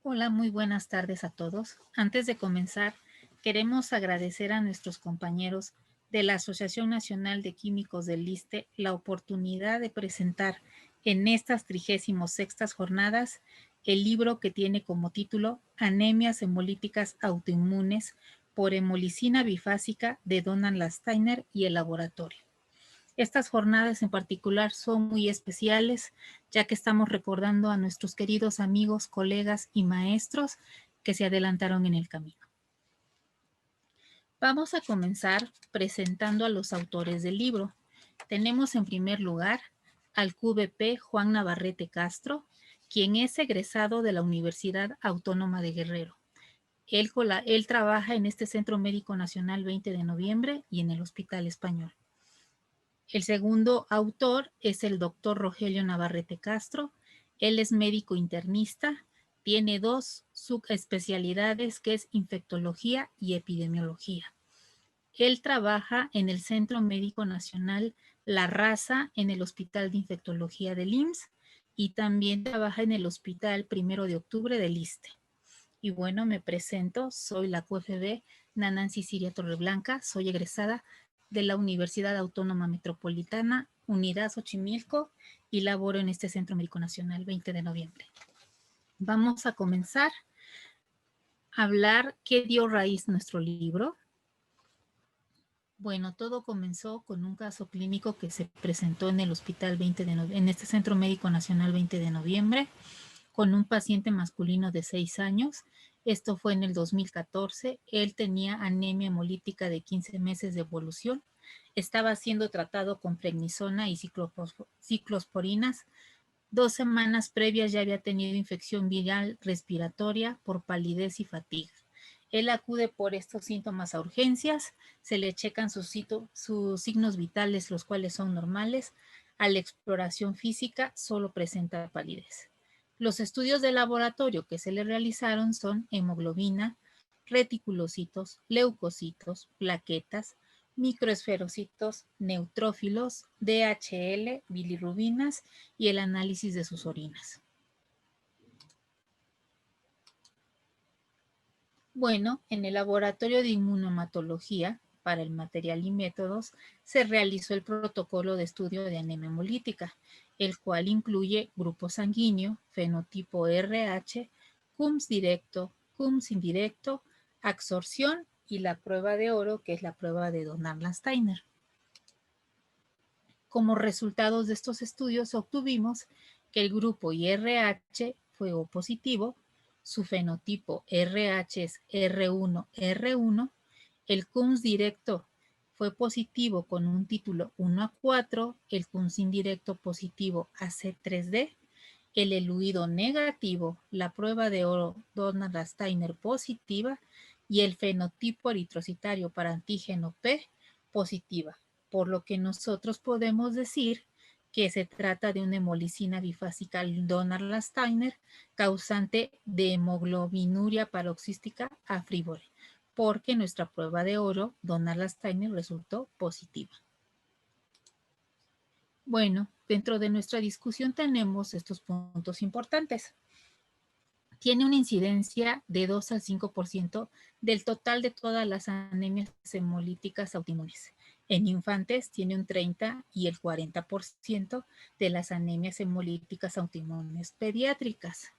Hola, muy buenas tardes a todos. Antes de comenzar, queremos agradecer a nuestros compañeros de la Asociación Nacional de Químicos del ISSSTE la oportunidad de presentar en estas 36ª jornadas el libro que tiene como título Anemias hemolíticas autoinmunes por hemolicina bifásica de Donald Lasteiner y el laboratorio. Estas jornadas en particular son muy especiales, ya que estamos recordando a nuestros queridos amigos, colegas y maestros que se adelantaron en el camino. Vamos a comenzar presentando a los autores del libro. Tenemos en primer lugar al QVP Juan Navarrete Castro, quien es egresado de la Universidad Autónoma de Guerrero. Él trabaja en este Centro Médico Nacional 20 de Noviembre y en el Hospital Español. El segundo autor es el doctor Rogelio Navarrete Castro. Él es médico internista, tiene 2 subespecialidades que es infectología y epidemiología. Él trabaja en el Centro Médico Nacional La Raza en el Hospital de Infectología del IMSS y también trabaja en el Hospital 1 de Octubre del ISSSTE. Y bueno, me presento, soy la QFB Nanansi Siria Torreblanca, soy egresada de la Universidad Autónoma Metropolitana, Unidad Xochimilco, y laboro en este Centro Médico Nacional 20 de noviembre. Vamos a comenzar a hablar qué dio raíz nuestro libro. Bueno, todo comenzó con un caso clínico que se presentó en el Hospital 20 de noviembre, en este Centro Médico Nacional 20 de noviembre, con un paciente masculino de 6 años. Esto fue en el 2014. Él tenía anemia hemolítica de 15 meses de evolución. Estaba siendo tratado con prednisona y ciclosporinas. 2 semanas previas ya había tenido infección viral respiratoria por palidez y fatiga. Él acude por estos síntomas a urgencias, se le checan sus signos vitales, los cuales son normales. A la exploración física solo presenta palidez. Los estudios de laboratorio que se le realizaron son hemoglobina, reticulocitos, leucocitos, plaquetas, microesferocitos, neutrófilos, DHL, bilirrubinas y el análisis de sus orinas. Bueno, en el laboratorio de inmunohematología para el material y métodos se realizó el protocolo de estudio de anemia hemolítica, el cual incluye grupo sanguíneo, fenotipo RH, CUMS directo, CUMS indirecto, absorción y la prueba de oro, que es la prueba de Donald-Steiner. Como resultados de estos estudios obtuvimos que el grupo IRH fue O positivo, su fenotipo RH es R1, el CUMS directo fue positivo con un título 1-4, el CUMS indirecto positivo AC3D, el eluido negativo, la prueba de oro Donald-Steiner positiva y el fenotipo eritrocitario para antígeno P positiva, por lo que nosotros podemos decir que se trata de una hemolicina bifásica Donald-Steiner causante de hemoglobinuria paroxística afrívore, porque nuestra prueba de oro Donald-Steiner resultó positiva. Bueno, dentro de nuestra discusión tenemos estos puntos importantes. Tiene una incidencia de 2 al 5% del total de todas las anemias hemolíticas autoinmunes. En infantes tiene un 30 y el 40% de las anemias hemolíticas autoinmunes pediátricas.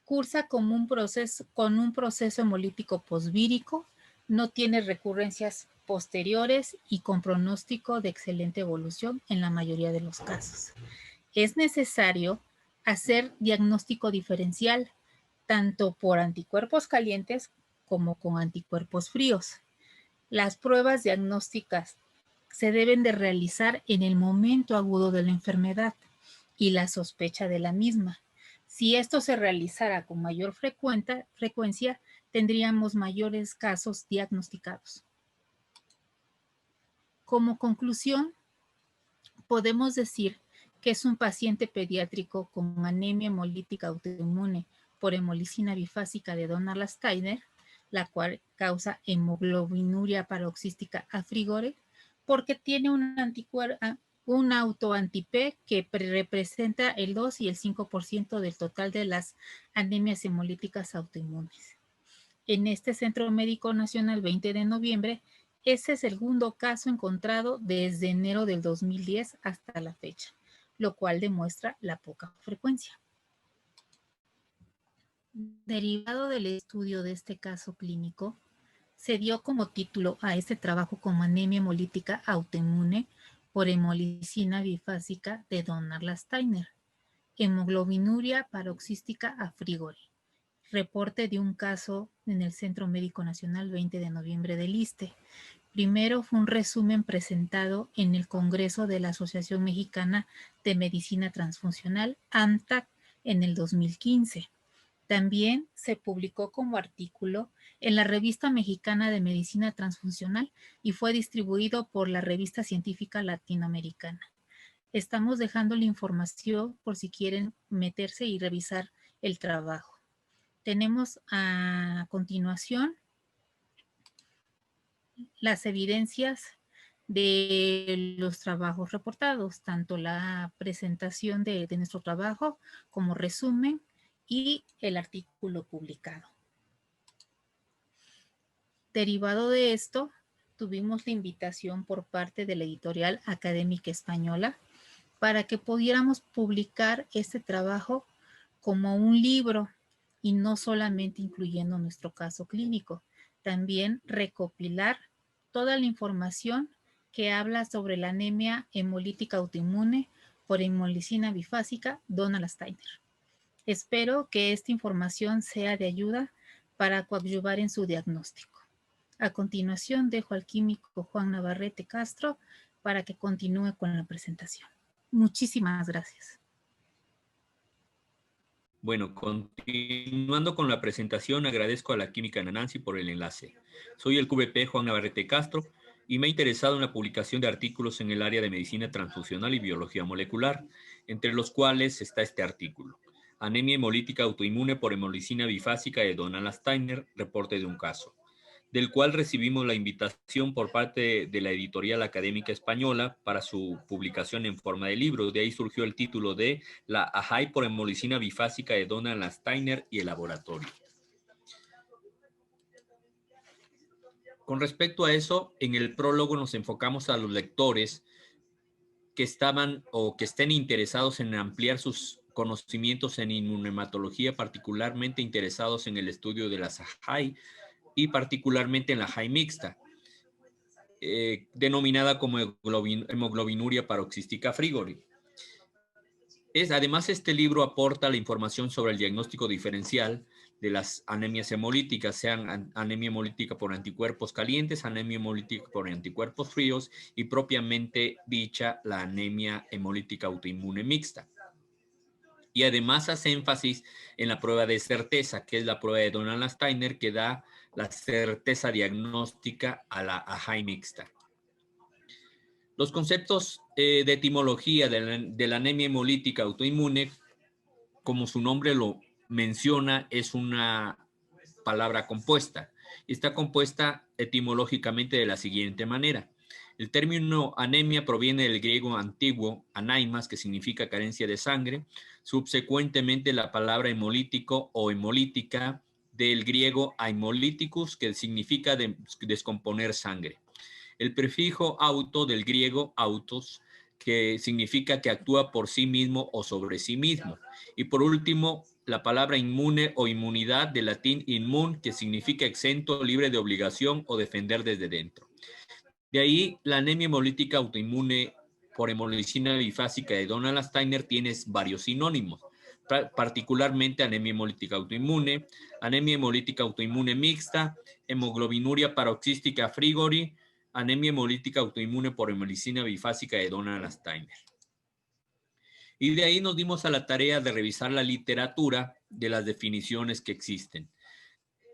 Cursa con un proceso hemolítico posvírico, no tiene recurrencias posteriores y con pronóstico de excelente evolución en la mayoría de los casos. Es necesario hacer diagnóstico diferencial tanto por anticuerpos calientes como con anticuerpos fríos. Las pruebas diagnósticas se deben de realizar en el momento agudo de la enfermedad y la sospecha de la misma. Si esto se realizara con mayor frecuencia, tendríamos mayores casos diagnosticados. Como conclusión, podemos decir que es un paciente pediátrico con anemia hemolítica autoinmune por hemolicina bifásica de Donald-Steiner, la cual causa hemoglobinuria paroxística afrívore, porque tiene un un auto-anti-P que representa el 2 y el 5% del total de las anemias hemolíticas autoinmunes. En este Centro Médico Nacional 20 de noviembre, ese es el segundo caso encontrado desde enero del 2010 hasta la fecha, lo cual demuestra la poca frecuencia. Derivado del estudio de este caso clínico, se dio como título a este trabajo como anemia hemolítica autoinmune por hemolicina bifásica de Donner-Steiner, hemoglobinuria paroxística a frigori. Reporte de un caso en el Centro Médico Nacional 20 de noviembre del ISSSTE. Primero fue un resumen presentado en el Congreso de la Asociación Mexicana de Medicina Transfuncional, AMTAC, en el 2015. También se publicó como artículo en la Revista Mexicana de Medicina Transfuncional y fue distribuido por la Revista Científica Latinoamericana. Estamos dejando la información por si quieren meterse y revisar el trabajo. Tenemos a continuación las evidencias de los trabajos reportados, tanto la presentación de nuestro trabajo como resumen y el artículo publicado. Derivado de esto, tuvimos la invitación por parte de la editorial académica española para que pudiéramos publicar este trabajo como un libro y no solamente incluyendo nuestro caso clínico, también recopilar toda la información que habla sobre la anemia hemolítica autoinmune por hemolicina bifásica Donner-Steiner. Espero que esta información sea de ayuda para coadyuvar en su diagnóstico. A continuación dejo al químico Juan Navarrete Castro para que continúe con la presentación. Muchísimas gracias. Bueno, continuando con la presentación, agradezco a la química Nanansi por el enlace. Soy el QVP Juan Navarrete Castro y me he interesado en la publicación de artículos en el área de medicina transfusional y biología molecular, entre los cuales está este artículo. Anemia hemolítica autoinmune por hemolicina bifásica de Donner-Steiner, reporte de un caso, del cual recibimos la invitación por parte de la editorial académica española para su publicación en forma de libro. De ahí surgió el título de La AHAI por hemolicina bifásica de Donner-Steiner y el laboratorio. Con respecto a eso, en el prólogo nos enfocamos a los lectores que estaban o que estén interesados en ampliar sus conocimientos en inmunohematología, particularmente interesados en el estudio de las AHAI, y particularmente en la AHAI mixta, denominada como hemoglobinuria paroxística frigori. Además, este libro aporta la información sobre el diagnóstico diferencial de las anemias hemolíticas, sean anemia hemolítica por anticuerpos calientes, anemia hemolítica por anticuerpos fríos y propiamente dicha la anemia hemolítica autoinmune mixta. Y además hace énfasis en la prueba de certeza, que es la prueba de Donner-Steiner, que da la certeza diagnóstica a la AHAI mixta. Los conceptos de etimología de la anemia hemolítica autoinmune, como su nombre lo menciona, es una palabra compuesta. Está compuesta etimológicamente de la siguiente manera. El término anemia proviene del griego antiguo anaimas, que significa carencia de sangre. Subsecuentemente, la palabra hemolítico o hemolítica del griego aimolíticus, que significa descomponer sangre. El prefijo auto del griego autos, que significa que actúa por sí mismo o sobre sí mismo. Y por último, la palabra inmune o inmunidad del latín inmun, que significa exento, libre de obligación o defender desde dentro. De ahí, la anemia hemolítica autoinmune por hemolicina bifásica de Donner-Steiner tiene varios sinónimos, particularmente anemia hemolítica autoinmune, anemia hemolítica autoinmune mixta, hemoglobinuria paroxística frigori, anemia hemolítica autoinmune por hemolicina bifásica de Donner-Steiner. Y de ahí nos dimos a la tarea de revisar la literatura de las definiciones que existen.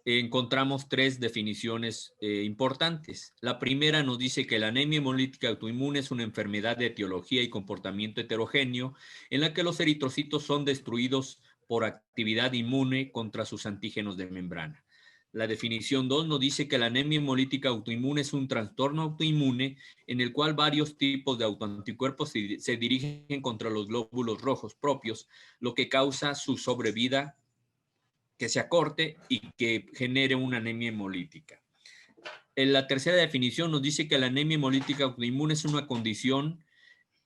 Encontramos tres definiciones importantes. La primera nos dice que la anemia hemolítica autoinmune es una enfermedad de etiología y comportamiento heterogéneo en la que los eritrocitos son destruidos por actividad inmune contra sus antígenos de membrana. La definición 2 nos dice que la anemia hemolítica autoinmune es un trastorno autoinmune en el cual varios tipos de autoanticuerpos se dirigen contra los glóbulos rojos propios, lo que causa su sobrevida, que se acorte y que genere una anemia hemolítica. En la tercera definición nos dice que la anemia hemolítica autoinmune es una condición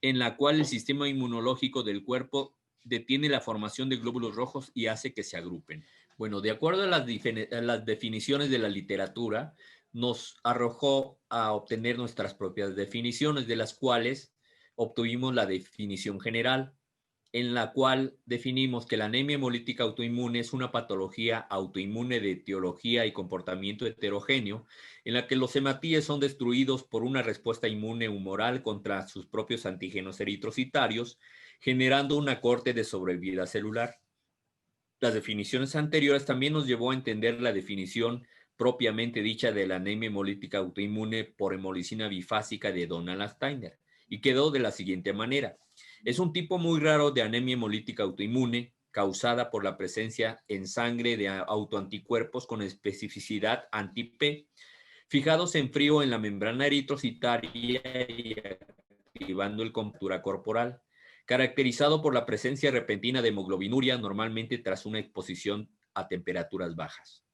en la cual el sistema inmunológico del cuerpo detiene la formación de glóbulos rojos y hace que se agrupen. Bueno, de acuerdo a las definiciones de la literatura, nos arrojó a obtener nuestras propias definiciones, de las cuales obtuvimos la definición general, en la cual definimos que la anemia hemolítica autoinmune es una patología autoinmune de etiología y comportamiento heterogéneo, en la que los hematíes son destruidos por una respuesta inmune humoral contra sus propios antígenos eritrocitarios, generando una corte de sobrevida celular. Las definiciones anteriores también nos llevó a entender la definición propiamente dicha de la anemia hemolítica autoinmune por hemolicina bifásica de Donald Steiner, y quedó de la siguiente manera. Es un tipo muy raro de anemia hemolítica autoinmune causada por la presencia en sangre de autoanticuerpos con especificidad anti-P, fijados en frío en la membrana eritrocitaria y activando el cultura corporal, caracterizado por la presencia repentina de hemoglobinuria, normalmente tras una exposición a temperaturas bajas.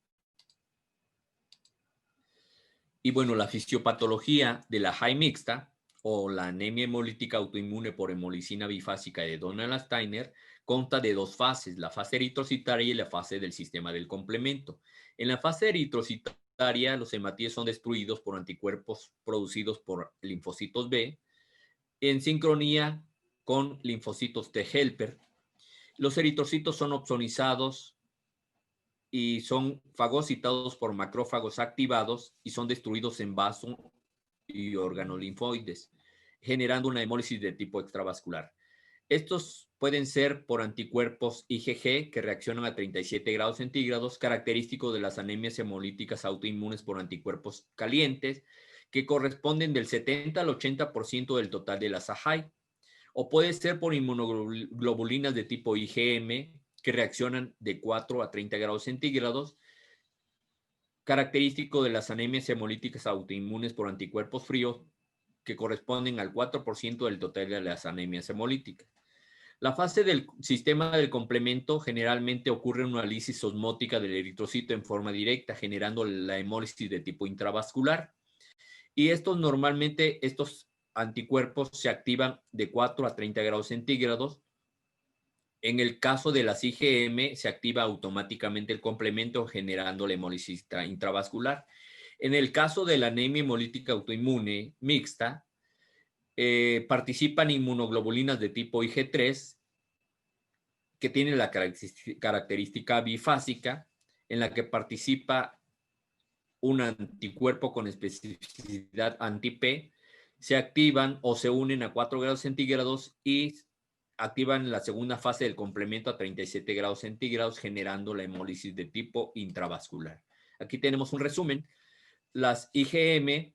Y bueno, la fisiopatología de la HAI mixta o la anemia hemolítica autoinmune por hemolicina bifásica de Donald Steiner consta de dos fases, la fase eritrocitaria y la fase del sistema del complemento. En la fase eritrocitaria, los hematíes son destruidos por anticuerpos producidos por linfocitos B en sincronía con linfocitos T helper. Los eritrocitos son opsonizados y son fagocitados por macrófagos activados y son destruidos en vaso y órganos linfoides, generando una hemólisis de tipo extravascular. Estos pueden ser por anticuerpos IgG que reaccionan a 37 grados centígrados, característico de las anemias hemolíticas autoinmunes por anticuerpos calientes, que corresponden del 70 al 80% del total de las AHAI. O puede ser por inmunoglobulinas de tipo IgM que reaccionan de 4 a 30 grados centígrados, característico de las anemias hemolíticas autoinmunes por anticuerpos fríos que corresponden al 4% del total de las anemias hemolíticas. La fase del sistema del complemento generalmente ocurre en una lisis osmótica del eritrocito en forma directa, generando la hemólisis de tipo intravascular. Y estos anticuerpos se activan de 4 a 30 grados centígrados. En el caso de las IgM, se activa automáticamente el complemento generando la hemólisis intravascular. En el caso de la anemia hemolítica autoinmune mixta, participan inmunoglobulinas de tipo IG3 que tienen la característica bifásica, en la que participa un anticuerpo con especificidad anti-P, se activan o se unen a 4 grados centígrados y activan la segunda fase del complemento a 37 grados centígrados, generando la hemólisis de tipo intravascular. Aquí tenemos un resumen. Las IgM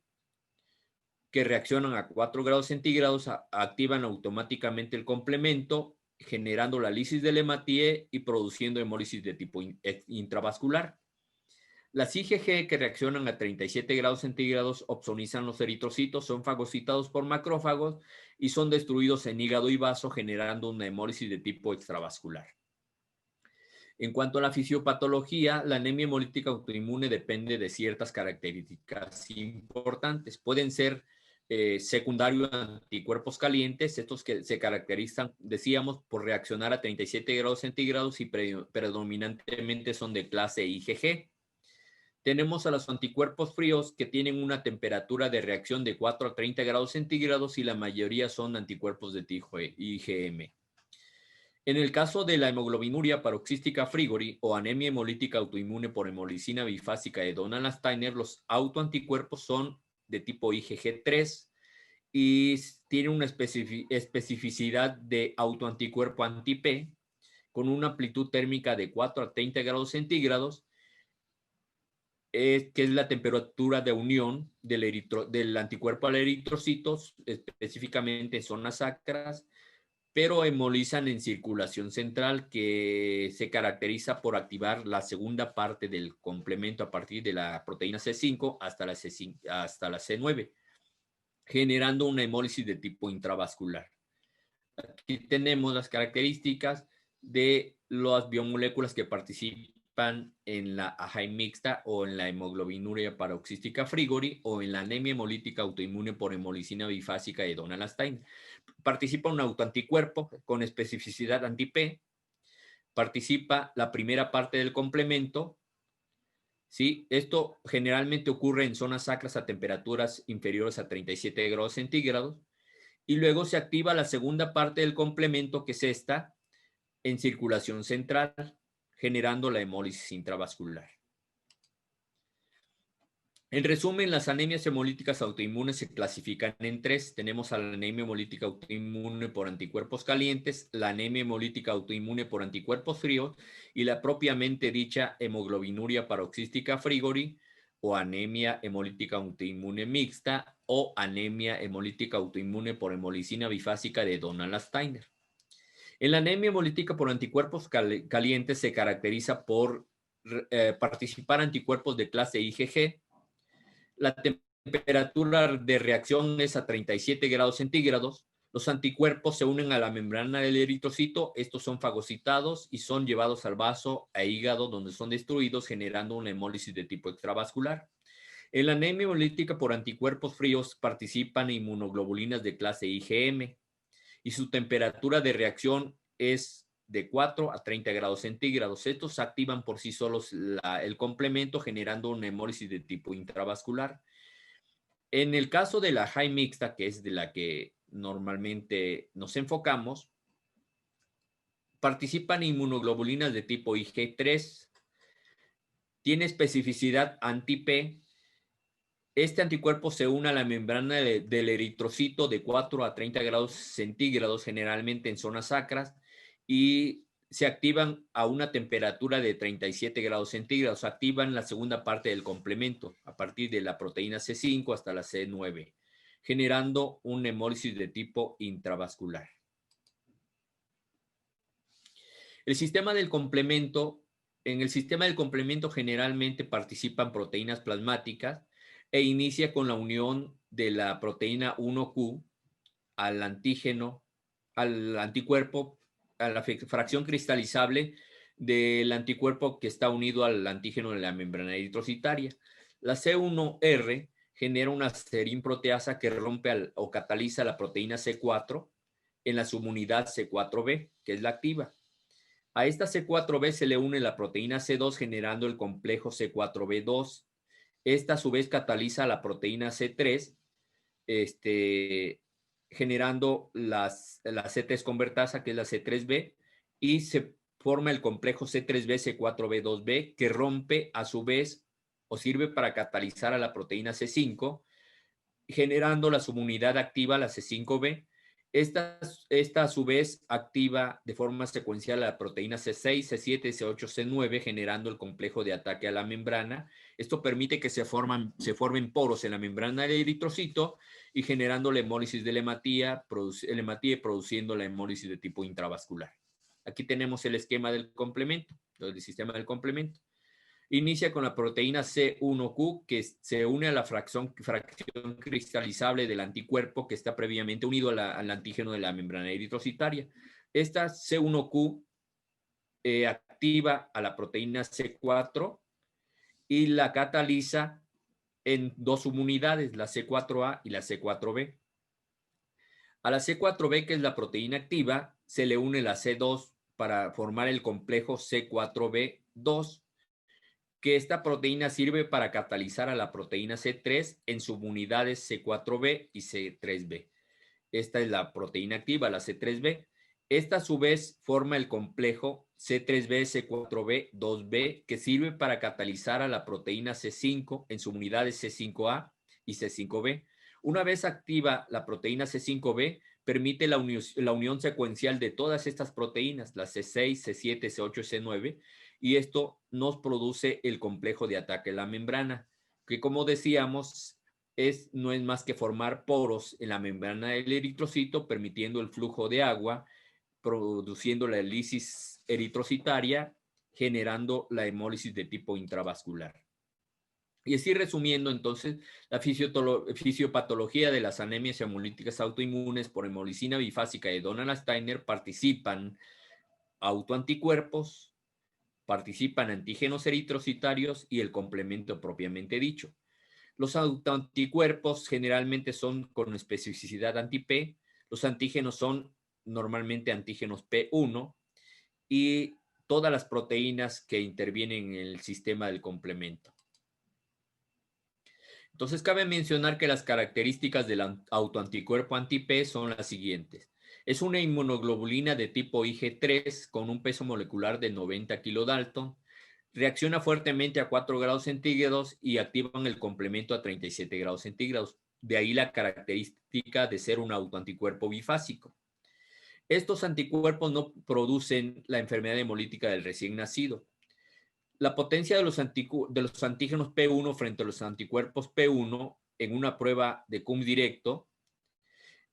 que reaccionan a 4 grados centígrados activan automáticamente el complemento, generando la lisis del hematíe y produciendo hemólisis de tipo intravascular. Las IgG que reaccionan a 37 grados centígrados opsonizan los eritrocitos, son fagocitados por macrófagos y son destruidos en hígado y vaso, generando una hemólisis de tipo extravascular. En cuanto a la fisiopatología, la anemia hemolítica autoinmune depende de ciertas características importantes. Pueden ser secundarios a anticuerpos calientes, estos que se caracterizan, decíamos, por reaccionar a 37 grados centígrados y predominantemente son de clase IgG. Tenemos a los anticuerpos fríos que tienen una temperatura de reacción de 4 a 30 grados centígrados y la mayoría son anticuerpos de tipo IgM. En el caso de la hemoglobinuria paroxística frigori o anemia hemolítica autoinmune por hemolicina bifásica de Donald Steiner, los autoanticuerpos son de tipo IgG3 y tienen una especificidad de autoanticuerpo anti-P con una amplitud térmica de 4 a 30 grados centígrados, que es la temperatura de unión del anticuerpo al eritrocito, específicamente en zonas sacras, pero hemolizan en circulación central, que se caracteriza por activar la segunda parte del complemento a partir de la proteína C5 hasta la C9, generando una hemólisis de tipo intravascular. Aquí tenemos las características de las biomoléculas que participan en la AHAI mixta o en la hemoglobinuria paroxística Frigori o en la anemia hemolítica autoinmune por hemolicina bifásica de Donald-Stein. Participa un autoanticuerpo con especificidad anti-P, participa la primera parte del complemento, ¿sí? Esto generalmente ocurre en zonas sacras a temperaturas inferiores a 37 grados centígrados, y luego se activa la segunda parte del complemento, que es esta, en circulación central, generando la hemólisis intravascular. En resumen, las anemias hemolíticas autoinmunes se clasifican en tres. Tenemos a la anemia hemolítica autoinmune por anticuerpos calientes, la anemia hemolítica autoinmune por anticuerpos fríos y la propiamente dicha hemoglobinuria paroxística Frigori o anemia hemolítica autoinmune mixta o anemia hemolítica autoinmune por hemolicina bifásica de Donald-Steiner. En la anemia hemolítica por anticuerpos calientes se caracteriza por participar anticuerpos de clase IgG. La temperatura de reacción es a 37 grados centígrados. Los anticuerpos se unen a la membrana del eritrocito. Estos son fagocitados y son llevados al vaso e hígado, donde son destruidos, generando una hemólisis de tipo extravascular. En la anemia hemolítica por anticuerpos fríos participan inmunoglobulinas de clase IgM y su temperatura de reacción es de 4 a 30 grados centígrados. Estos activan por sí solos el complemento, generando una hemólisis de tipo intravascular. En el caso de la AHAI mixta, que es de la que normalmente nos enfocamos, participan inmunoglobulinas de tipo IG3, tiene especificidad anti-P. Este anticuerpo se une a la membrana del eritrocito de 4 a 30 grados centígrados, generalmente en zonas sacras, y se activan a una temperatura de 37 grados centígrados. Activan la segunda parte del complemento, a partir de la proteína C5 hasta la C9, generando un hemólisis de tipo intravascular. El sistema del complemento, en el sistema del complemento generalmente participan proteínas plasmáticas e inicia con la unión de la proteína 1Q al antígeno, al anticuerpo, a la fracción cristalizable del anticuerpo que está unido al antígeno de la membrana eritrocitaria. La C1R genera una serinproteasa que rompe o cataliza la proteína C4 en la subunidad C4b, que es la activa. A esta C4b se le une la proteína C2 generando el complejo C4b2. Esta a su vez cataliza la proteína C3, generando la C3 convertasa, que es la C3b, y se forma el complejo C3b, C4b2b, que rompe a su vez o sirve para catalizar a la proteína C5, generando la subunidad activa, la C5b. Esta a su vez activa de forma secuencial a la proteína C6, C7, C8, C9, generando el complejo de ataque a la membrana. Esto permite que se formen poros en la membrana del eritrocito y generando la hemólisis de hematía y produciendo la hemólisis de tipo intravascular. Aquí tenemos el esquema del complemento, del sistema del complemento. Inicia con la proteína C1Q, que se une a la fracción cristalizable del anticuerpo que está previamente unido al antígeno de la membrana eritrocitaria. Esta C1Q activa a la proteína C4 y la cataliza en dos subunidades, la C4A y la C4B. A la C4B, que es la proteína activa, se le une la C2 para formar el complejo C4B2, que esta proteína sirve para catalizar a la proteína C3 en subunidades C4b y C3b. Esta es la proteína activa, la C3b. Esta a su vez forma el complejo C3b, C4b, 2b, que sirve para catalizar a la proteína C5 en subunidades C5a y C5b. Una vez activa la proteína C5b, permite la unión secuencial de todas estas proteínas, las C6, C7, C8 y C9, y esto nos produce el complejo de ataque a la membrana, que como decíamos, no es más que formar poros en la membrana del eritrocito, permitiendo el flujo de agua produciendo la lisis eritrocitaria, generando la hemólisis de tipo intravascular. Y así resumiendo, entonces, la fisiopatología de las anemias hemolíticas autoinmunes por hemolicina bifásica de Donald Steiner participan autoanticuerpos, participan antígenos eritrocitarios y el complemento propiamente dicho. Los autoanticuerpos generalmente son con especificidad anti-P, los antígenos son normalmente antígenos P1 y todas las proteínas que intervienen en el sistema del complemento. Entonces, cabe mencionar que las características del autoanticuerpo anti-P son las siguientes. Es una inmunoglobulina de tipo Ig3 con un peso molecular de 90 kilodalton. Reacciona fuertemente a 4 grados centígrados y activan el complemento a 37 grados centígrados. De ahí la característica de ser un autoanticuerpo bifásico. Estos anticuerpos no producen la enfermedad hemolítica del recién nacido. La potencia de los antígenos P1 frente a los anticuerpos P1 en una prueba de cum directo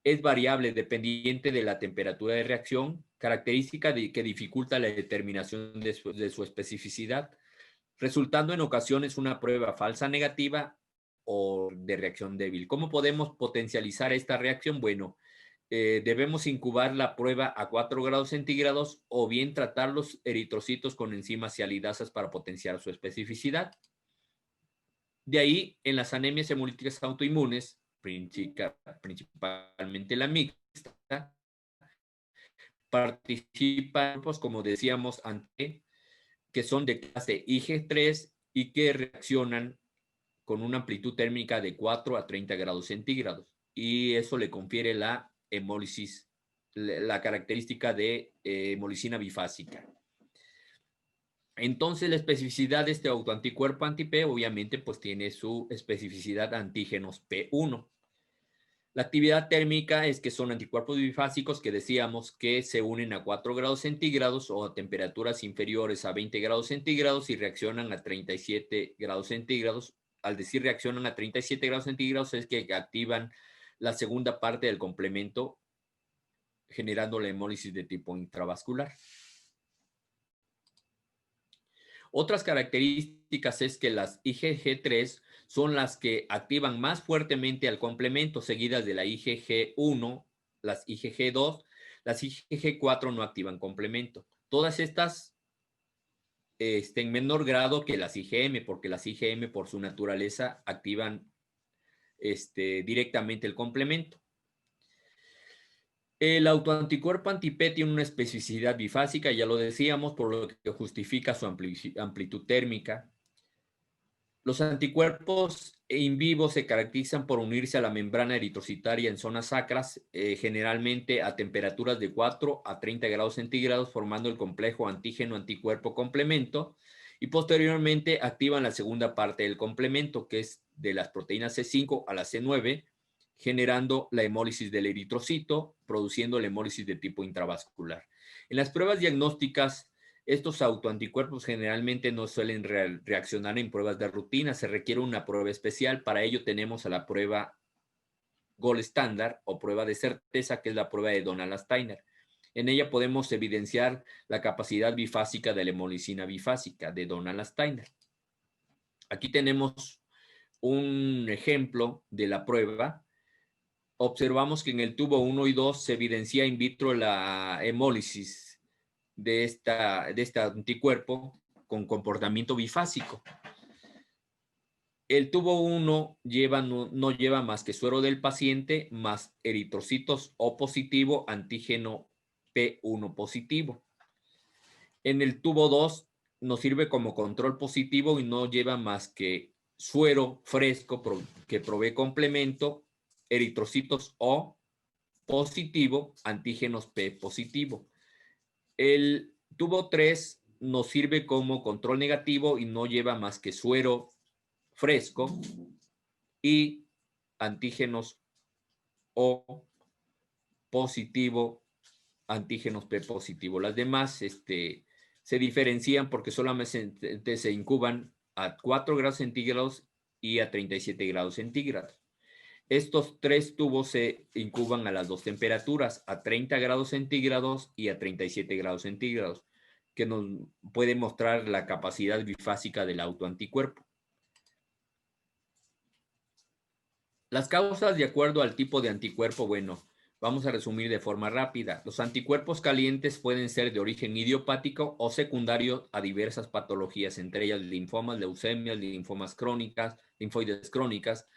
es variable dependiente de la temperatura de reacción, característica que dificulta la determinación de su especificidad, resultando en ocasiones una prueba falsa negativa o de reacción débil. ¿Cómo podemos potencializar esta reacción? Bueno, debemos incubar la prueba a 4 grados centígrados o bien tratar los eritrocitos con enzimas sialidasas para potenciar su especificidad. De ahí, en las anemias hemolíticas autoinmunes, principalmente la mixta, participan, pues, como decíamos antes, que son de clase Ig3 y que reaccionan con una amplitud térmica de 4 a 30 grados centígrados. Y eso le confiere la hemólisis, la característica de hemolicina bifásica. Entonces, la especificidad de este autoanticuerpo anti-P, obviamente, pues tiene su especificidad antígenos P1. La actividad térmica es que son anticuerpos bifásicos que decíamos que se unen a 4 grados centígrados o a temperaturas inferiores a 20 grados centígrados y reaccionan a 37 grados centígrados. Al decir reaccionan a 37 grados centígrados es que activan la segunda parte del complemento, generando la hemólisis de tipo intravascular. Otras características es que las IgG3 son las que activan más fuertemente al complemento, seguidas de la IgG1, las IgG2, las IgG4 no activan complemento. Todas estas en menor grado que las IgM, porque las IgM por su naturaleza activan directamente el complemento. El autoanticuerpo anti-P tiene una especificidad bifásica, ya lo decíamos, por lo que justifica su amplitud térmica. Los anticuerpos in vivo se caracterizan por unirse a la membrana eritrocitaria en zonas sacras, generalmente a temperaturas de 4 a 30 grados centígrados, formando el complejo antígeno-anticuerpo complemento, y posteriormente activan la segunda parte del complemento, que es de las proteínas C5 a la C9, generando la hemólisis del eritrocito, produciendo la hemólisis de tipo intravascular. En las pruebas diagnósticas, estos autoanticuerpos generalmente no suelen reaccionar en pruebas de rutina, se requiere una prueba especial. Para ello tenemos a la prueba Gold Standard o prueba de certeza, que es la prueba de Donald Steiner. En ella podemos evidenciar la capacidad bifásica de la hemolicina bifásica de Donald Steiner. Aquí tenemos un ejemplo de la prueba. Observamos que en el tubo 1 y 2 se evidencia in vitro la hemólisis de este anticuerpo con comportamiento bifásico. El tubo 1 no lleva más que suero del paciente más eritrocitos O positivo, antígeno P1 positivo. En el tubo 2 nos sirve como control positivo y no lleva más que suero fresco que provee complemento, eritrocitos O positivo, antígenos P positivo. El tubo 3 nos sirve como control negativo y no lleva más que suero fresco y antígenos O positivo, antígenos P positivo. Las demás se diferencian porque solamente se incuban a 4 grados centígrados y a 37 grados centígrados. Estos tres tubos se incuban a las dos temperaturas, a 30 grados centígrados y a 37 grados centígrados, que nos puede mostrar la capacidad bifásica del autoanticuerpo. Las causas de acuerdo al tipo de anticuerpo, bueno, vamos a resumir de forma rápida. Los anticuerpos calientes pueden ser de origen idiopático o secundario a diversas patologías, entre ellas linfomas, leucemias, linfomas crónicas, linfoides crónicas,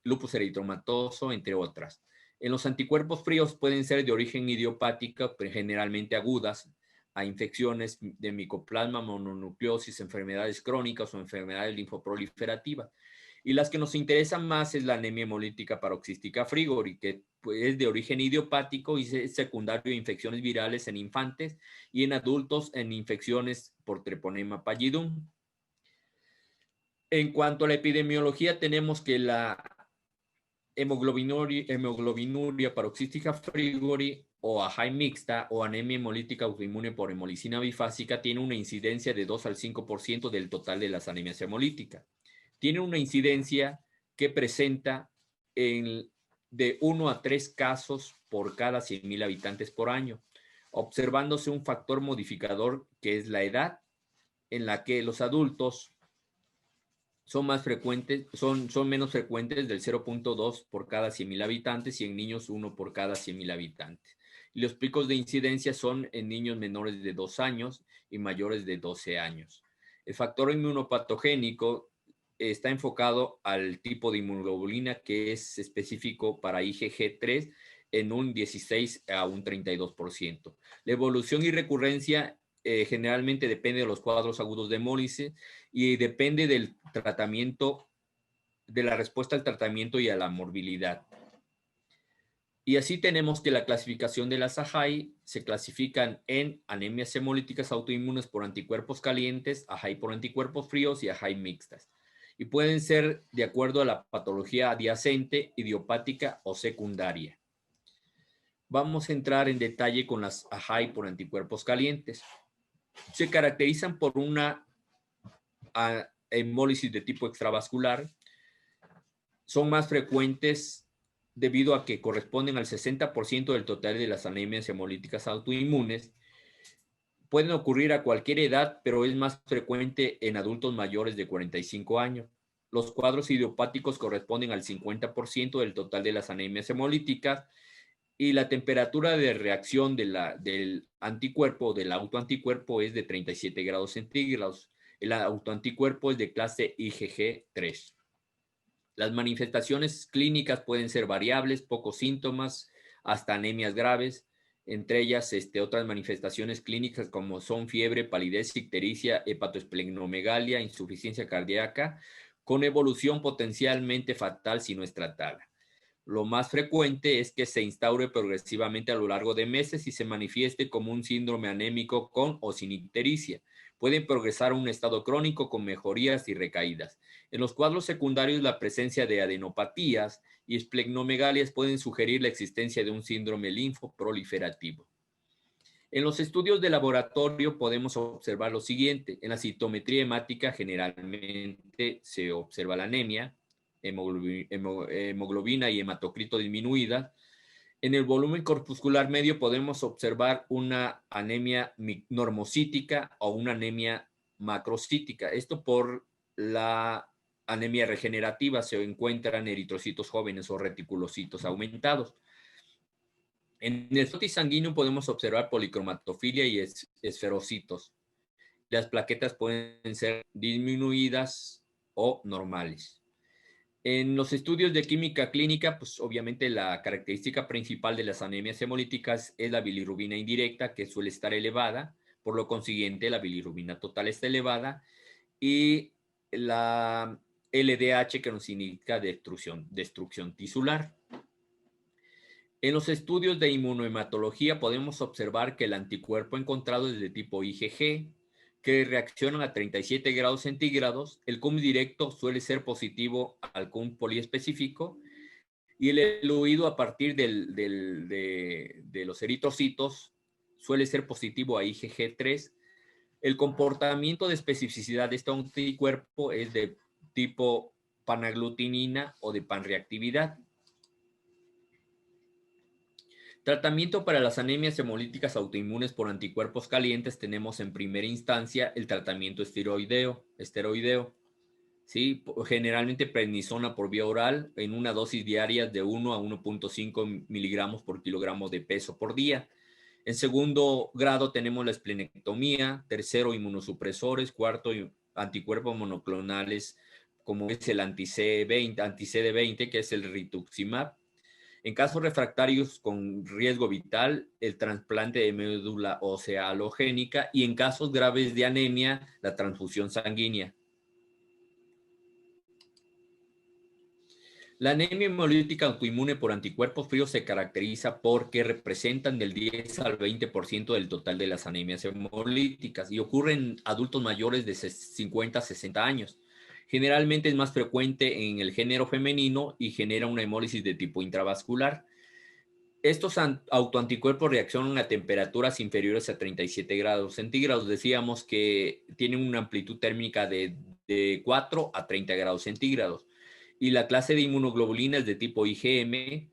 lupus eritematoso, entre otras. En los anticuerpos fríos pueden ser de origen idiopático, pero generalmente agudas, a infecciones de micoplasma, mononucleosis, enfermedades crónicas o enfermedades linfoproliferativas. Y las que nos interesan más es la anemia hemolítica paroxística Frigori, que pues, es de origen idiopático y es secundario a infecciones virales en infantes y en adultos en infecciones por Treponema pallidum. En cuanto a la epidemiología, tenemos que la hemoglobinuria paroxística Frigori o AJAI mixta o anemia hemolítica autoinmune por hemolicina bifásica tiene una incidencia de 2 al 5% del total de las anemias hemolíticas. Tiene una incidencia que presenta de 1 a 3 casos por cada 100,000 habitantes por año, observándose un factor modificador que es la edad, en la que los adultos son menos frecuentes del 0.2 por cada 100,000 habitantes y en niños 1 por cada 100,000 habitantes. Y los picos de incidencia son en niños menores de 2 años y mayores de 12 años. El factor inmunopatogénico está enfocado al tipo de inmunoglobulina que es específico para IgG3 en un 16 a un 32%. La evolución y recurrencia generalmente depende de los cuadros agudos de hemólisis y depende del tratamiento, de la respuesta al tratamiento y a la morbilidad. Y así tenemos que la clasificación de las AJAI se clasifican en anemias hemolíticas autoinmunes por anticuerpos calientes, AJAI por anticuerpos fríos y AJAI mixtas. Y pueden ser de acuerdo a la patología adyacente, idiopática o secundaria. Vamos a entrar en detalle con las AJAI por anticuerpos calientes. Se caracterizan por una hemólisis de tipo extravascular. Son más frecuentes debido a que corresponden al 60% del total de las anemias hemolíticas autoinmunes. Pueden ocurrir a cualquier edad, pero es más frecuente en adultos mayores de 45 años. Los cuadros idiopáticos corresponden al 50% del total de las anemias hemolíticas y la temperatura de reacción del anticuerpo, del autoanticuerpo, es de 37 grados centígrados. El autoanticuerpo es de clase IgG3. Las manifestaciones clínicas pueden ser variables, pocos síntomas, hasta anemias graves. Entre ellas, otras manifestaciones clínicas como son fiebre, palidez, ictericia, hepatoesplenomegalia, insuficiencia cardíaca, con evolución potencialmente fatal si no es tratada. Lo más frecuente es que se instaure progresivamente a lo largo de meses y se manifieste como un síndrome anémico con o sin ictericia. Pueden progresar a un estado crónico con mejorías y recaídas. En los cuadros secundarios, la presencia de adenopatías y esplenomegalias pueden sugerir la existencia de un síndrome linfoproliferativo. En los estudios de laboratorio podemos observar lo siguiente. En la citometría hemática generalmente se observa la anemia, hemoglobina y hematocrito disminuida. En el volumen corpuscular medio podemos observar una anemia normocítica o una anemia macrocítica. Esto por la anemia regenerativa, se encuentran eritrocitos jóvenes o reticulocitos aumentados. En el frotis sanguíneo podemos observar policromatofilia y esferocitos. Las plaquetas pueden ser disminuidas o normales. En los estudios de química clínica, pues obviamente la característica principal de las anemias hemolíticas es la bilirrubina indirecta, que suele estar elevada, por lo consiguiente la bilirrubina total está elevada, y la LDH, que nos indica destrucción tisular. En los estudios de inmunohematología podemos observar que el anticuerpo encontrado es de tipo IgG, que reaccionan a 37 grados centígrados. El CUM directo suele ser positivo al CUM poliespecífico y el eluido a partir de los eritrocitos suele ser positivo a IgG3. El comportamiento de especificidad de este anticuerpo es de tipo panaglutinina o de panreactividad. Tratamiento para las anemias hemolíticas autoinmunes por anticuerpos calientes tenemos en primera instancia el tratamiento esteroideo. ¿Sí? Generalmente prednisona por vía oral en una dosis diaria de 1 a 1.5 miligramos por kilogramo de peso por día. En segundo grado tenemos la esplenectomía, tercero inmunosupresores, cuarto anticuerpos monoclonales como es el anti-CD20, que es el rituximab. En casos refractarios con riesgo vital, el trasplante de médula ósea halogénica y en casos graves de anemia, la transfusión sanguínea. La anemia hemolítica autoinmune por anticuerpos fríos se caracteriza porque representan del 10 al 20% del total de las anemias hemolíticas y ocurren en adultos mayores de 50 a 60 años. Generalmente es más frecuente en el género femenino y genera una hemólisis de tipo intravascular. Estos autoanticuerpos reaccionan a temperaturas inferiores a 37 grados centígrados. Decíamos que tienen una amplitud térmica de 4 a 30 grados centígrados. Y la clase de inmunoglobulina es de tipo IgM.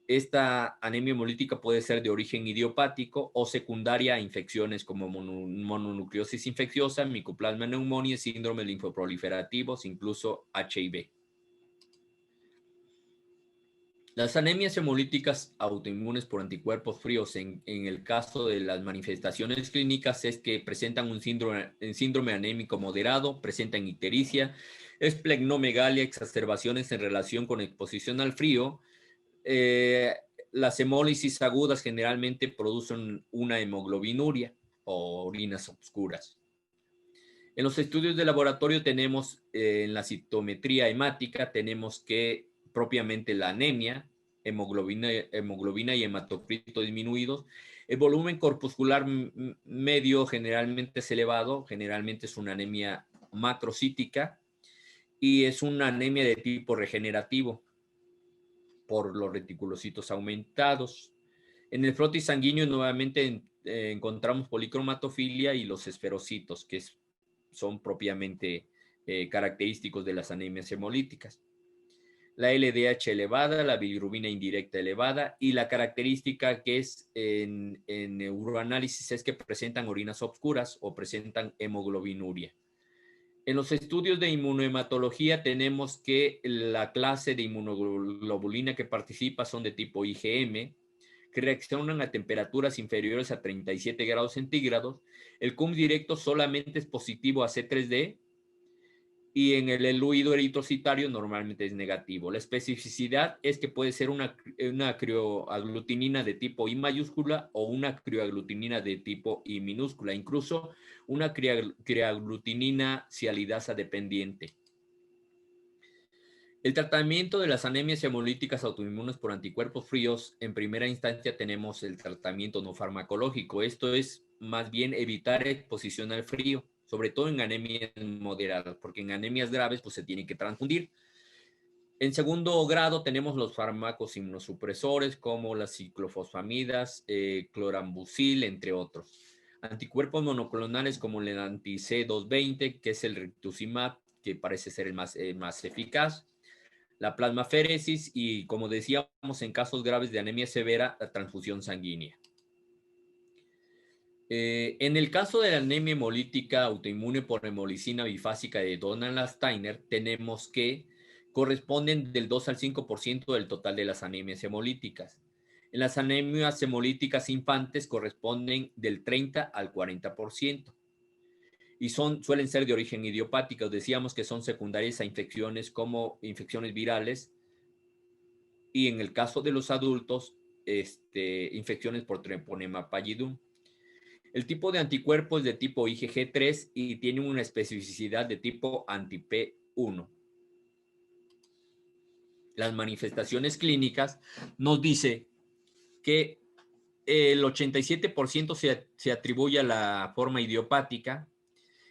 Esta anemia hemolítica puede ser de origen idiopático o secundaria a infecciones como mononucleosis infecciosa, micoplasma pneumoniae, síndrome linfoproliferativos, incluso HIV. Las anemias hemolíticas autoinmunes por anticuerpos fríos, en el caso de las manifestaciones clínicas, es que presentan un síndrome anémico moderado, presentan ictericia, esplenomegalia, exacerbaciones en relación con exposición al frío. Las hemólisis agudas generalmente producen una hemoglobinuria o orinas oscuras. En los estudios de laboratorio tenemos en la citometría hemática, tenemos que propiamente la anemia, hemoglobina y hematocrito disminuidos. El volumen corpuscular medio generalmente es elevado, generalmente es una anemia macrocítica y es una anemia de tipo regenerativo por los reticulocitos aumentados. En el frotis sanguíneo nuevamente encontramos policromatofilia y los esferocitos, que son propiamente característicos de las anemias hemolíticas. La LDH elevada, la bilirrubina indirecta elevada y la característica que es en neuroanálisis es que presentan orinas oscuras o presentan hemoglobinuria. En los estudios de inmunohematología tenemos que la clase de inmunoglobulina que participa son de tipo IgM, que reaccionan a temperaturas inferiores a 37 grados centígrados. El CUM directo solamente es positivo a C3D y en el eluido eritrocitario normalmente es negativo. La especificidad es que puede ser una crioaglutinina de tipo I mayúscula o una crioaglutinina de tipo I minúscula, incluso una crioaglutinina sialidasa dependiente. El tratamiento de las anemias hemolíticas autoinmunes por anticuerpos fríos, en primera instancia tenemos el tratamiento no farmacológico. Esto es más bien evitar exposición al frío, sobre todo en anemias moderadas, porque en anemias graves pues se tiene que transfundir. En segundo grado tenemos los fármacos inmunosupresores como las ciclofosfamidas, clorambucil, entre otros. Anticuerpos monoclonales como el anti-C220, que es el rituximab, que parece ser el más eficaz. La plasmaféresis y, como decíamos, en casos graves de anemia severa, la transfusión sanguínea. En el caso de la anemia hemolítica autoinmune por hemolicina bifásica de Donald-Steiner, tenemos que corresponden del 2 al 5% del total de las anemias hemolíticas. En las anemias hemolíticas infantes corresponden del 30 al 40%. Y suelen ser de origen idiopático. Decíamos que son secundarias a infecciones como infecciones virales y en el caso de los adultos, infecciones por Treponema pallidum. El tipo de anticuerpo es de tipo IgG3 y tiene una especificidad de tipo anti-P1. Las manifestaciones clínicas nos dice que el 87% se atribuye a la forma idiopática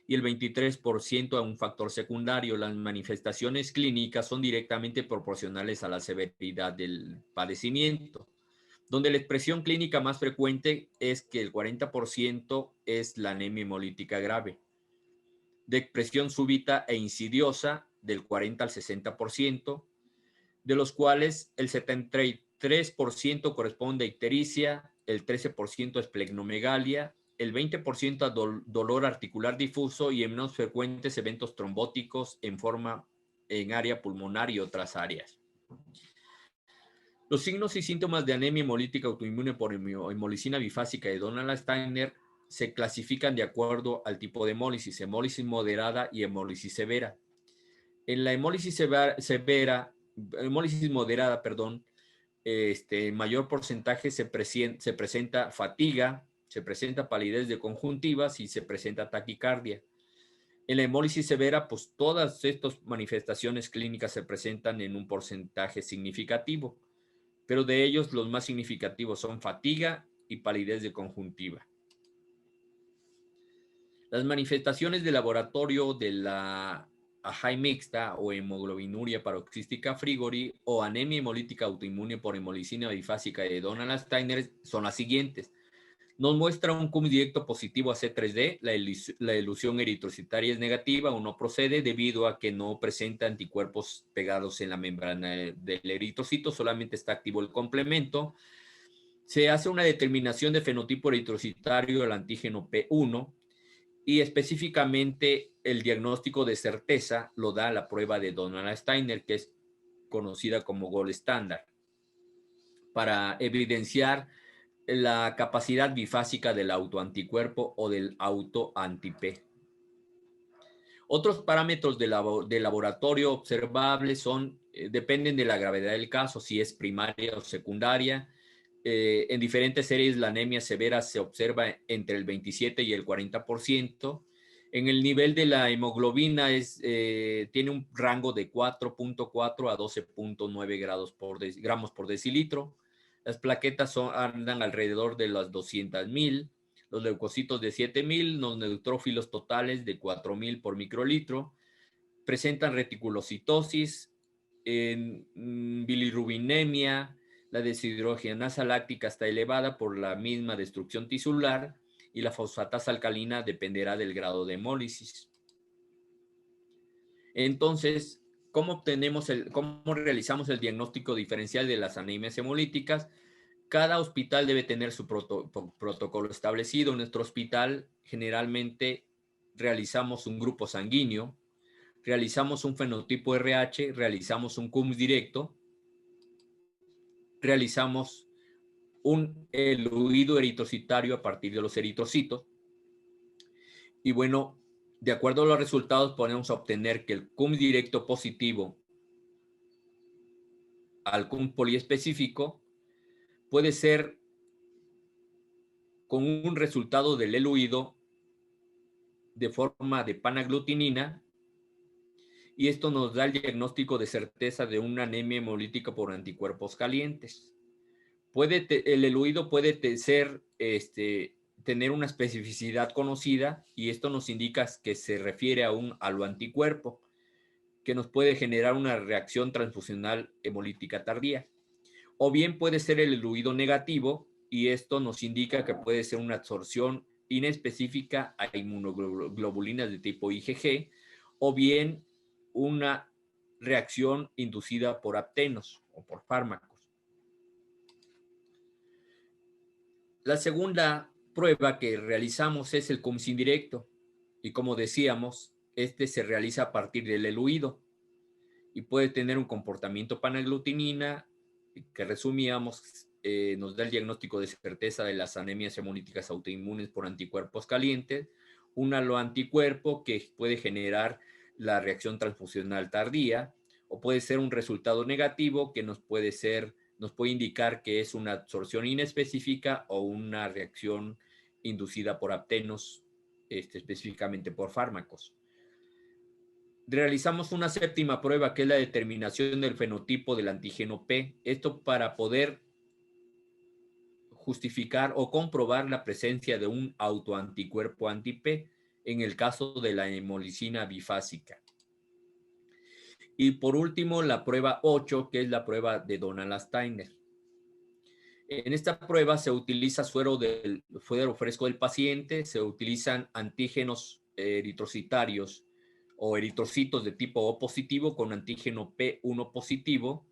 y el 23% a un factor secundario. Las manifestaciones clínicas son directamente proporcionales a la severidad del padecimiento, donde la expresión clínica más frecuente es que el 40% es la anemia hemolítica grave, de expresión súbita e insidiosa del 40 al 60%, de los cuales el 73% corresponde a ictericia, el 13% es plenomegalia, el 20% a dolor articular difuso y en menos frecuentes eventos trombóticos en área pulmonar y otras áreas. Los signos y síntomas de anemia hemolítica autoinmune por hemolicina bifásica de Donald-Steiner se clasifican de acuerdo al tipo de hemólisis moderada y hemólisis severa. En la hemólisis moderada, en mayor porcentaje se presenta fatiga, se presenta palidez de conjuntivas y se presenta taquicardia. En la hemólisis severa, pues todas estas manifestaciones clínicas se presentan en un porcentaje significativo, pero de ellos los más significativos son fatiga y palidez de conjuntiva. Las manifestaciones de laboratorio de la AHAI mixta o hemoglobinuria paroxística frigori o anemia hemolítica autoinmune por hemolicina bifásica de Donald-Steiner son las siguientes. Nos muestra un CUM directo positivo a C3D, la elusión eritrocitaria es negativa o no procede debido a que no presenta anticuerpos pegados en la membrana del eritrocito, solamente está activo el complemento. Se hace una determinación de fenotipo eritrocitario del antígeno P1 y específicamente el diagnóstico de certeza lo da la prueba de Donald-Steiner, que es conocida como gold standard, para evidenciar la capacidad bifásica del autoanticuerpo o del autoanti-P. Otros parámetros de laboratorio observables dependen de la gravedad del caso, si es primaria o secundaria. En diferentes series la anemia severa se observa entre el 27 y el 40%. En el nivel de la hemoglobina tiene un rango de 4.4 a 12.9 gramos por decilitro. Las plaquetas andan alrededor de las 200,000, los leucocitos de 7,000, los neutrófilos totales de 4,000 por microlitro. Presentan reticulocitosis, bilirrubinemia, la deshidrogenasa láctica está elevada por la misma destrucción tisular y la fosfatasa alcalina dependerá del grado de hemólisis. Entonces, ¿cómo realizamos el diagnóstico diferencial de las anemias hemolíticas? Cada hospital debe tener su protocolo establecido. En nuestro hospital generalmente realizamos un grupo sanguíneo, realizamos un fenotipo RH, realizamos un CUMS directo, realizamos un eluido eritrocitario a partir de los eritrocitos. Y bueno, de acuerdo a los resultados podemos obtener que el CUMS directo positivo al CUMS poliespecífico puede ser con un resultado del eluido de forma de panaglutinina, y esto nos da el diagnóstico de certeza de una anemia hemolítica por anticuerpos calientes. El eluido puede tener una especificidad conocida, y esto nos indica que se refiere a un haloanticuerpo que nos puede generar una reacción transfusional hemolítica tardía. O bien puede ser el eluido negativo, y esto nos indica que puede ser una absorción inespecífica a inmunoglobulinas de tipo IgG, o bien una reacción inducida por aptenos o por fármacos. La segunda prueba que realizamos es el CUMS indirecto, y como decíamos, este se realiza a partir del eluido y puede tener un comportamiento panaglutinina que resumíamos, nos da el diagnóstico de certeza de las anemias hemolíticas autoinmunes por anticuerpos calientes, un haloanticuerpo que puede generar la reacción transfusional tardía, o puede ser un resultado negativo que nos puede indicar que es una absorción inespecífica o una reacción inducida por aptenos, específicamente por fármacos. Realizamos una séptima prueba, que es la determinación del fenotipo del antígeno P. Esto para poder justificar o comprobar la presencia de un autoanticuerpo anti-P en el caso de la hemolicina bifásica. Y por último, la prueba 8, que es la prueba de Donald-Steiner. En esta prueba se utiliza suero fresco del paciente, se utilizan antígenos eritrocitarios o eritrocitos de tipo O positivo con antígeno P1 positivo.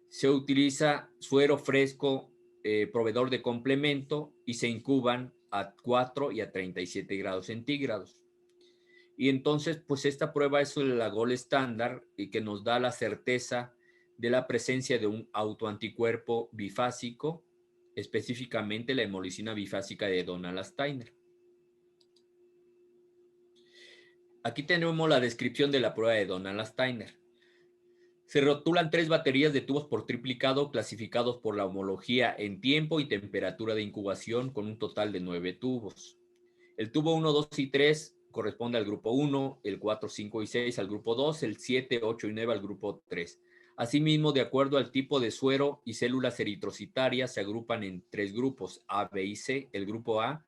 Se utiliza suero fresco proveedor de complemento y se incuban a 4 y a 37 grados centígrados. Y entonces, pues esta prueba es la gold estándar y que nos da la certeza de la presencia de un autoanticuerpo bifásico, específicamente la hemolicina bifásica de Donald Steiner. Aquí tenemos la descripción de la prueba de Donald Steiner. Se rotulan 3 baterías de tubos por triplicado clasificados por la homología en tiempo y temperatura de incubación con un total de 9 tubos. El tubo 1, 2 y 3 corresponde al grupo 1, el 4, 5 y 6 al grupo 2, el 7, 8 y 9 al grupo 3. Asimismo, de acuerdo al tipo de suero y células eritrocitarias, se agrupan en 3 grupos, A, B y C. El grupo A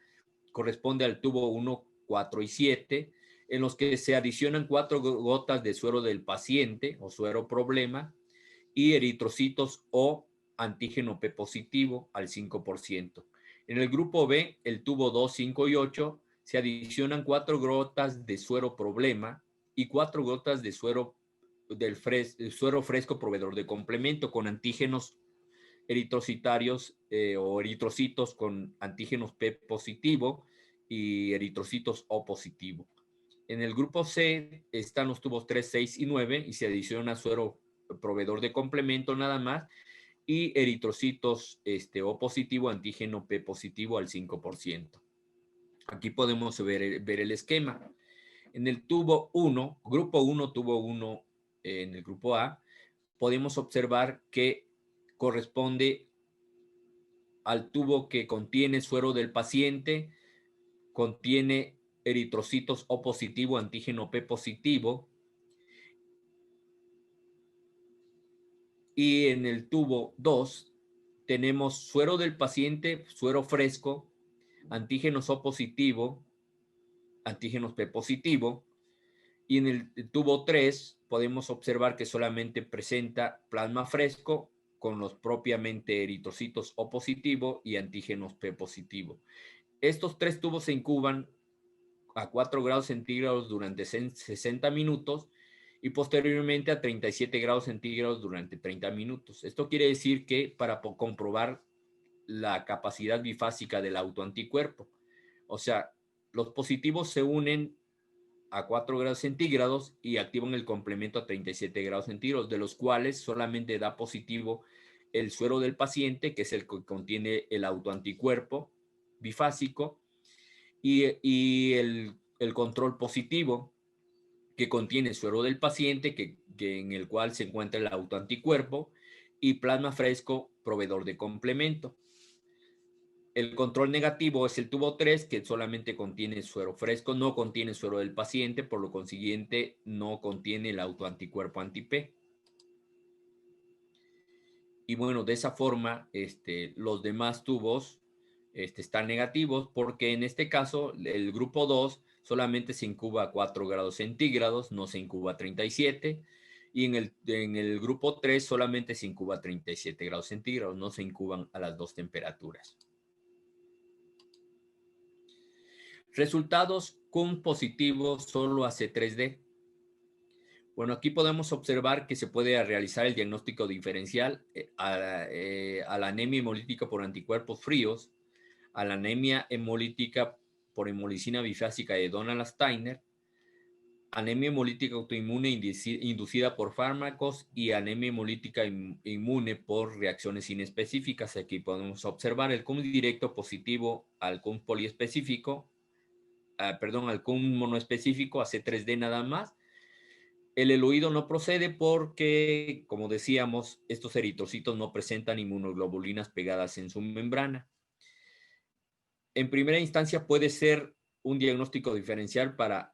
corresponde al tubo 1, 4 y 7, en los que se adicionan 4 gotas de suero del paciente o suero problema y eritrocitos o antígeno P positivo al 5%. En el grupo B, el tubo 2, 5 y 8, se adicionan 4 gotas de suero problema y 4 gotas de suero suero fresco proveedor de complemento con antígenos eritrocitarios o eritrocitos con antígenos P positivo y eritrocitos O positivo. En el grupo C están los tubos 3, 6 y 9 y se adiciona suero proveedor de complemento nada más y eritrocitos O positivo, antígeno P positivo al 5%. Aquí podemos ver el esquema. En el tubo 1, grupo 1, tubo 1 en el grupo A, podemos observar que corresponde al tubo que contiene suero del paciente, contiene eritrocitos O positivo, antígeno P positivo. Y en el tubo 2 tenemos suero del paciente, suero fresco, antígenos O positivo, antígenos P positivo. Y en el tubo 3 podemos observar que solamente presenta plasma fresco con los propiamente eritrocitos O positivo y antígenos P positivo. Estos 3 tubos se incuban a 4 grados centígrados durante 60 minutos y posteriormente a 37 grados centígrados durante 30 minutos. Esto quiere decir que para comprobar la capacidad bifásica del autoanticuerpo, o sea, los positivos se unen a 4 grados centígrados y activan el complemento a 37 grados centígrados, de los cuales solamente da positivo el suero del paciente, que es el que contiene el autoanticuerpo bifásico, y el control positivo, que contiene suero del paciente, en el cual se encuentra el autoanticuerpo, y plasma fresco, proveedor de complemento. El control negativo es el tubo 3, que solamente contiene suero fresco, no contiene suero del paciente, por lo consiguiente no contiene el autoanticuerpo anti-P. Y bueno, de esa forma, los demás tubos están negativos porque en este caso el grupo 2 solamente se incuba a 4 grados centígrados, no se incuba a 37. Y en el grupo 3 solamente se incuba a 37 grados centígrados, no se incuban a las 2 temperaturas. Resultados con positivos solo a C3D. Bueno, aquí podemos observar que se puede realizar el diagnóstico diferencial a la anemia hemolítica por anticuerpos fríos, a la anemia hemolítica por hemolicina bifásica de Donald Steiner, anemia hemolítica autoinmune inducida por fármacos y anemia hemolítica inmune por reacciones inespecíficas. Aquí podemos observar el CUM directo positivo al CUM poliespecífico, al CUM monoespecífico, a C3D nada más. El eloído no procede porque, como decíamos, estos eritrocitos no presentan inmunoglobulinas pegadas en su membrana. En primera instancia puede ser un diagnóstico diferencial para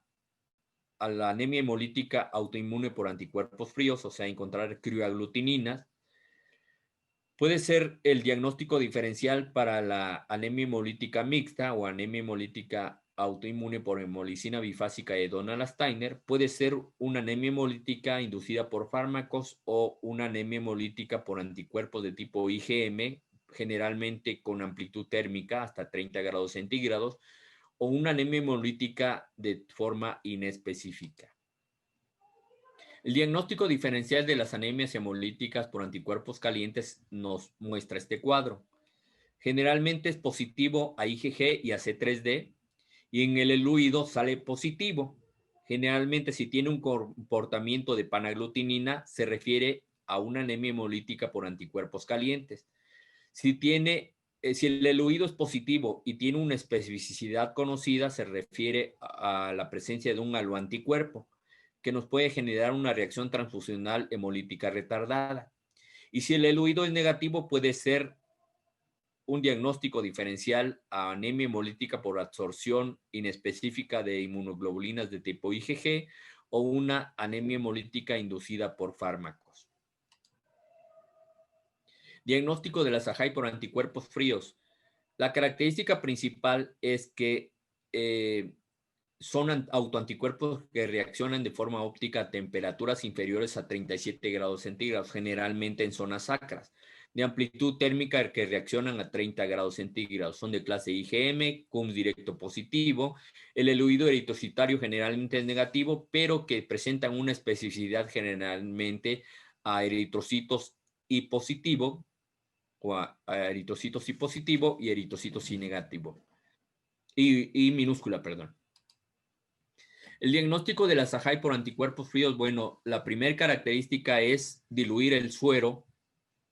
la anemia hemolítica autoinmune por anticuerpos fríos, o sea, encontrar crioaglutininas. Puede ser el diagnóstico diferencial para la anemia hemolítica mixta o anemia hemolítica autoinmune por hemolicina bifásica de Donald Steiner. Puede ser una anemia hemolítica inducida por fármacos o una anemia hemolítica por anticuerpos de tipo IgM, generalmente con amplitud térmica hasta 30 grados centígrados, o una anemia hemolítica de forma inespecífica. El diagnóstico diferencial de las anemias hemolíticas por anticuerpos calientes nos muestra este cuadro. Generalmente es positivo a IgG y a C3D, y en el eluido sale positivo. Generalmente, si tiene un comportamiento de panaglutinina, se refiere a una anemia hemolítica por anticuerpos calientes. Si el eluido es positivo y tiene una especificidad conocida, se refiere a la presencia de un haloanticuerpo que nos puede generar una reacción transfusional hemolítica retardada. Y si el eluido es negativo, puede ser un diagnóstico diferencial a anemia hemolítica por absorción inespecífica de inmunoglobulinas de tipo IgG o una anemia hemolítica inducida por fármacos. Diagnóstico de la SAHAI por anticuerpos fríos. La característica principal es que son autoanticuerpos que reaccionan de forma óptica a temperaturas inferiores a 37 grados centígrados, generalmente en zonas sacras, de amplitud térmica que reaccionan a 30 grados centígrados. Son de clase IgM, CUM directo positivo. El eluido eritrocitario generalmente es negativo, pero que presentan una especificidad generalmente a eritrocitos Y positivo, o a eritrocitos Y positivo y eritrocitos Y negativo. Y minúscula, perdón. El diagnóstico de la SAHAI por anticuerpos fríos, bueno, la primera característica es diluir el suero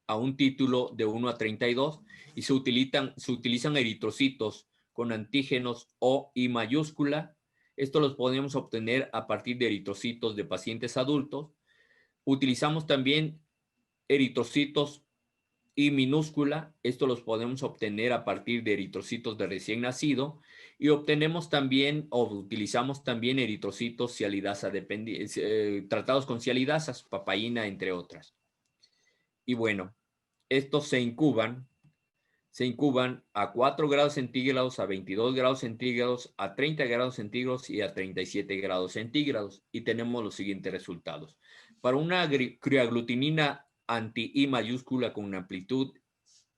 a un título de 1 a 32 y se utilizan eritrocitos con antígenos O y mayúscula. Esto los podemos obtener a partir de eritrocitos de pacientes adultos. Utilizamos también eritrocitos Y minúscula. Esto los podemos obtener a partir de eritrocitos de recién nacido. Y obtenemos también o utilizamos también eritrocitos cialidasa tratados con cialidasas, papaína, entre otras. Y bueno, estos se incuban a 4 grados centígrados, a 22 grados centígrados, a 30 grados centígrados y a 37 grados centígrados. Y tenemos los siguientes resultados. Para una crioglutinina anti-I mayúscula con una amplitud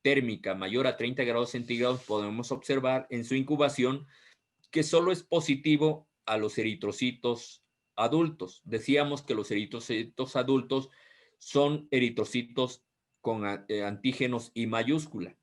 térmica mayor a 30 grados centígrados, podemos observar en su incubación que solo es positivo a los eritrocitos adultos. Decíamos que los eritrocitos adultos son eritrocitos con antígenos I mayúscula.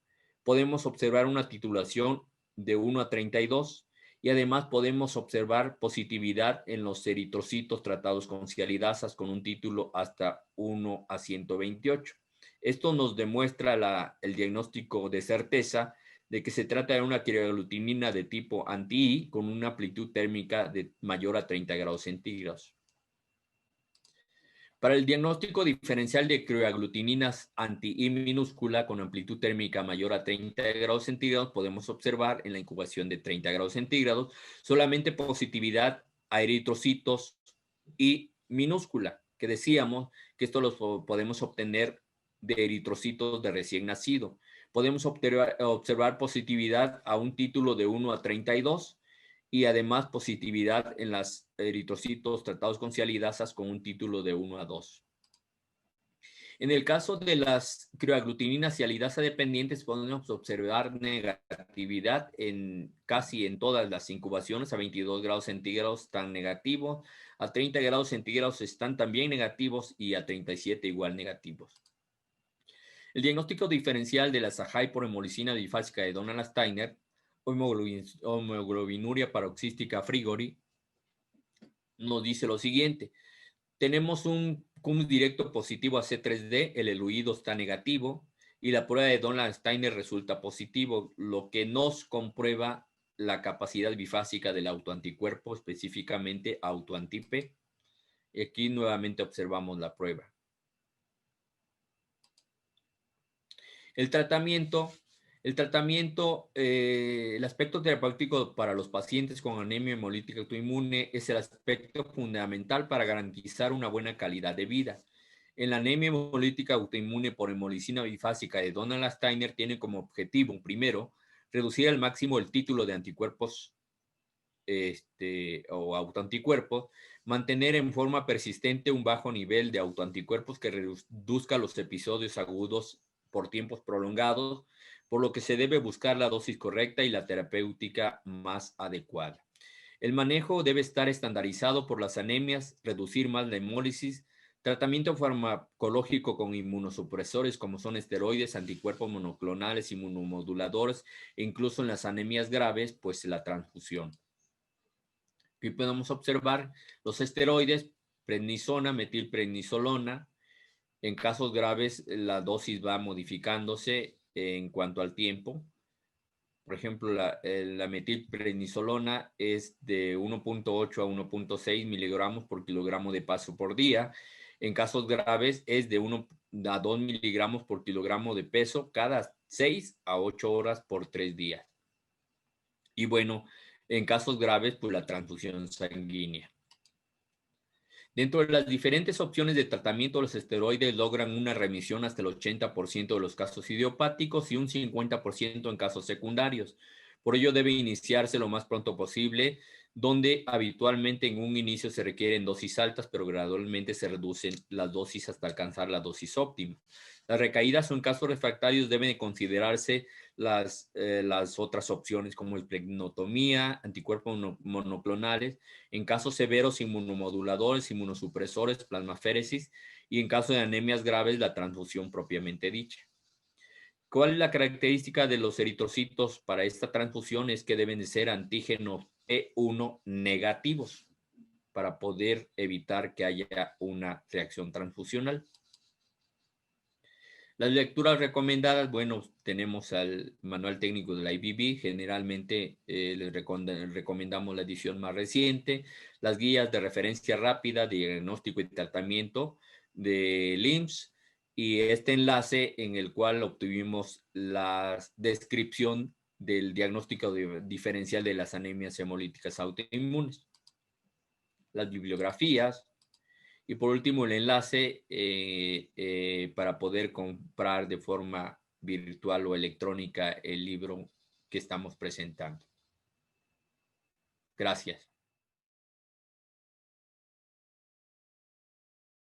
Podemos observar una titulación de 1 a 32 y además podemos observar positividad en los eritrocitos tratados con cialidasas con un título hasta 1 a 128. Esto nos demuestra el diagnóstico de certeza de que se trata de una crioglutinina de tipo anti-I con una amplitud térmica de mayor a 30 grados centígrados. Para el diagnóstico diferencial de crioaglutininas anti-I minúscula con amplitud térmica mayor a 30 grados centígrados, podemos observar en la incubación de 30 grados centígrados solamente positividad a eritrocitos I minúscula, que decíamos que esto lo podemos obtener de eritrocitos de recién nacido. Podemos observar positividad a un título de 1 a 32 y además positividad en los eritrocitos tratados con cialidasas con un título de 1 a 2. En el caso de las crioaglutininas cialidasa dependientes, podemos observar negatividad casi en todas las incubaciones. A 22 grados centígrados están negativos, a 30 grados centígrados están también negativos y a 37 igual negativos. El diagnóstico diferencial de la SAHAI por hemolicina bifásica de Donald Steiner, hemoglobinuria paroxística Frigori, nos dice lo siguiente. Tenemos un CUM directo positivo a C3D, el eluido está negativo y la prueba de Donald Steiner resulta positivo, lo que nos comprueba la capacidad bifásica del autoanticuerpo, específicamente autoanti-P. Aquí nuevamente observamos la prueba. El tratamiento, el aspecto terapéutico para los pacientes con anemia hemolítica autoinmune es el aspecto fundamental para garantizar una buena calidad de vida. En la anemia hemolítica autoinmune por hemolicina bifásica de Donald Steiner tiene como objetivo, primero, reducir al máximo el título de anticuerpos o autoanticuerpos, mantener en forma persistente un bajo nivel de autoanticuerpos que reduzca los episodios agudos por tiempos prolongados, por lo que se debe buscar la dosis correcta y la terapéutica más adecuada. El manejo debe estar estandarizado por las anemias, reducir más la hemólisis, Tratamiento farmacológico con inmunosupresores como son esteroides, anticuerpos monoclonales, inmunomoduladores e incluso en las anemias graves, pues la transfusión. Aquí podemos observar los esteroides, prednisona, metilprednisolona. En casos graves, la dosis va modificándose en cuanto al tiempo. Por ejemplo, la metilprednisolona es de 1.8 a 1.6 miligramos por kilogramo de peso por día. En casos graves es de 1 a 2 miligramos por kilogramo de peso cada 6 a 8 horas por 3 días. Y bueno, en casos graves, pues la transfusión sanguínea. Dentro de las diferentes opciones de tratamiento, los esteroides logran una remisión hasta el 80% de los casos idiopáticos y un 50% en casos secundarios. Por ello debe iniciarse lo más pronto posible, donde habitualmente en un inicio se requieren dosis altas, pero gradualmente se reducen las dosis hasta alcanzar la dosis óptima. Las recaídas o en casos refractarios deben considerarse las otras opciones como esplenectomía, anticuerpos monoclonales, en casos severos inmunomoduladores, inmunosupresores, plasmaféresis y en caso de anemias graves la transfusión propiamente dicha. ¿Cuál es la característica de los eritrocitos para esta transfusión? Es que deben de ser antígenos E1 negativos para poder evitar que haya una reacción transfusional. Las lecturas recomendadas, bueno, tenemos al manual técnico de la IBB, generalmente les recomendamos la edición más reciente, las guías de referencia rápida, diagnóstico y tratamiento de LIMS, y este enlace en el cual obtuvimos la descripción del diagnóstico diferencial de las anemias hemolíticas autoinmunes. Las bibliografías. Y por último, el enlace para poder comprar de forma virtual o electrónica el libro que estamos presentando. Gracias.